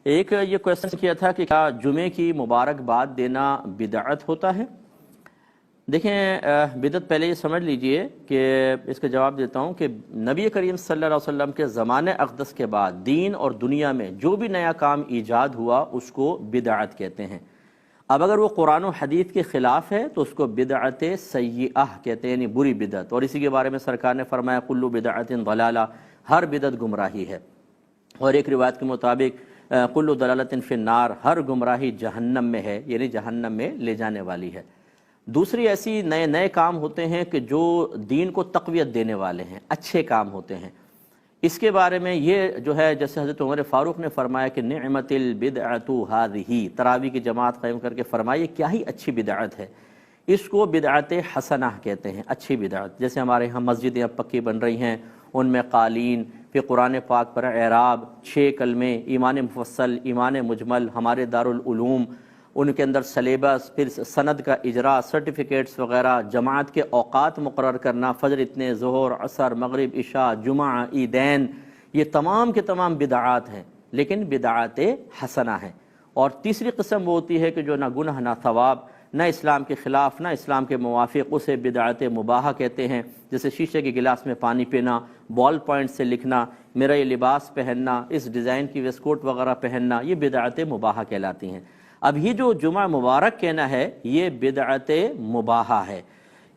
ایک یہ کویسچن کیا تھا کہ کیا جمعے کی مبارکباد دینا بدعت ہوتا ہے؟ دیکھیں بدعت پہلے یہ سمجھ لیجئے کہ اس کا جواب دیتا ہوں کہ نبی کریم صلی اللہ علیہ وسلم کے زمانے اقدس کے بعد دین اور دنیا میں جو بھی نیا کام ایجاد ہوا اس کو بدعت کہتے ہیں۔ اب اگر وہ قرآن و حدیث کے خلاف ہے تو اس کو بدعت سیئہ کہتے ہیں، یعنی بری بدعت، اور اسی کے بارے میں سرکار نے فرمایا کل بدعت ضلالہ، ہر بدعت گمراہی ہے۔ اور ایک روایت کے مطابق کل ضلالۃ فی النار، ہر گمراہی جہنم میں ہے، یعنی جہنم میں لے جانے والی ہے۔ دوسری ایسی نئے کام ہوتے ہیں کہ جو دین کو تقویت دینے والے ہیں، اچھے کام ہوتے ہیں۔ اس کے بارے میں یہ جو ہے جیسے حضرت عمر فاروق نے فرمایا کہ نعمت البدعۃ ہذہ، تراویح کی جماعت قائم کر کے فرمایا کیا ہی اچھی بدعت ہے، اس کو بدعت حسنہ کہتے ہیں، اچھی بدعت۔ جیسے ہمارے ہاں مسجدیں اب پکی بن رہی ہیں، ان میں قالین، پھر قرآن پاک پر اعراب، 6 کلمے، ایمان مفصل، ایمان مجمل، ہمارے دارالعلوم ان کے اندر سلیبس، پھر سند کا اجراء، سرٹیفکیٹس وغیرہ، جماعت کے اوقات مقرر کرنا، فجر اتنے، ظہر، عصر، مغرب، عشاء، جمعہ، عیدین، یہ تمام کے تمام بدعات ہیں، لیکن بدعات حسنہ ہیں۔ اور تیسری قسم وہ ہوتی ہے کہ جو نہ گناہ نہ ثواب، نہ اسلام کے خلاف نہ اسلام کے موافق، اسے بدعت مباحہ کہتے ہیں۔ جیسے شیشے کے گلاس میں پانی پینا، بال پوائنٹ سے لکھنا، میرا یہ لباس پہننا، اس ڈیزائن کی ویسٹ کوٹ وغیرہ پہننا، یہ بدعت مباحہ کہلاتی ہیں۔ اب یہ جو جمعہ مبارک کہنا ہے یہ بدعت مباحہ ہے،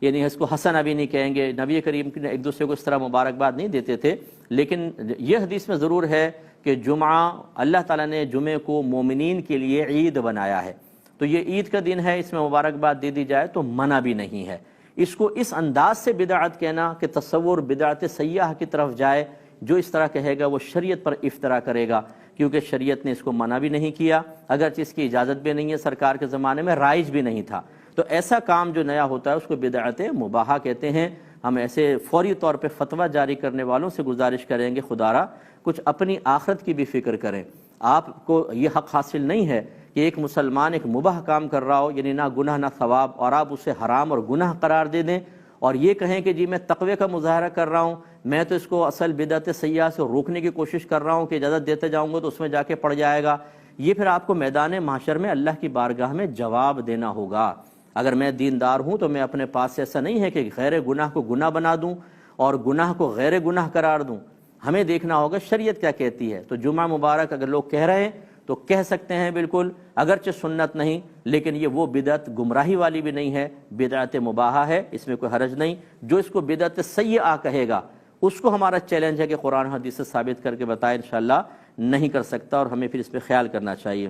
یعنی اس کو حسن ابھی نہیں کہیں گے۔ نبی کریم ایک دوسرے کو اس طرح مبارکباد نہیں دیتے تھے، لیکن یہ حدیث میں ضرور ہے کہ جمعہ اللہ تعالیٰ نے جمعے کو مومنین کے لیے عید بنایا ہے، تو یہ عید کا دن ہے، اس میں مبارکباد دے دی جائے تو منع بھی نہیں ہے۔ اس کو اس انداز سے بدعت کہنا کہ تصور بدعت سیئہ کی طرف جائے، جو اس طرح کہے گا وہ شریعت پر افترا کرے گا، کیونکہ شریعت نے اس کو منع بھی نہیں کیا، اگرچہ اس کی اجازت بھی نہیں ہے، سرکار کے زمانے میں رائج بھی نہیں تھا۔ تو ایسا کام جو نیا ہوتا ہے اس کو بدعت مباحہ کہتے ہیں۔ ہم ایسے فوری طور پہ فتویٰ جاری کرنے والوں سے گزارش کریں گے خدا را کچھ اپنی آخرت کی بھی فکر کریں۔ آپ کو یہ حق حاصل نہیں ہے کہ ایک مسلمان ایک مباح کام کر رہا ہو، یعنی نہ گناہ نہ ثواب، اور آپ اسے حرام اور گناہ قرار دے دیں اور یہ کہیں کہ جی میں تقوی کا مظاہرہ کر رہا ہوں، میں تو اس کو اصل بدعت سیئہ سے روکنے کی کوشش کر رہا ہوں کہ اجازت دیتے جاؤں گا تو اس میں جا کے پڑ جائے گا۔ یہ پھر آپ کو میدان محشر میں اللہ کی بارگاہ میں جواب دینا ہوگا۔ اگر میں دیندار ہوں تو میں اپنے پاس سے ایسا نہیں ہے کہ غیر گناہ کو گناہ بنا دوں اور گناہ کو غیر گناہ قرار دوں، ہمیں دیکھنا ہوگا شریعت کیا کہتی ہے۔ تو جمعہ مبارک اگر لوگ کہہ رہے ہیں تو کہہ سکتے ہیں بالکل، اگرچہ سنت نہیں، لیکن یہ وہ بدعت گمراہی والی بھی نہیں ہے، بدعت مباحہ ہے، اس میں کوئی حرج نہیں۔ جو اس کو بدعت سیئہ کہے گا اس کو ہمارا چیلنج ہے کہ قرآن حدیث سے ثابت کر کے بتائے، انشاءاللہ نہیں کر سکتا، اور ہمیں پھر اس پہ خیال کرنا چاہیے۔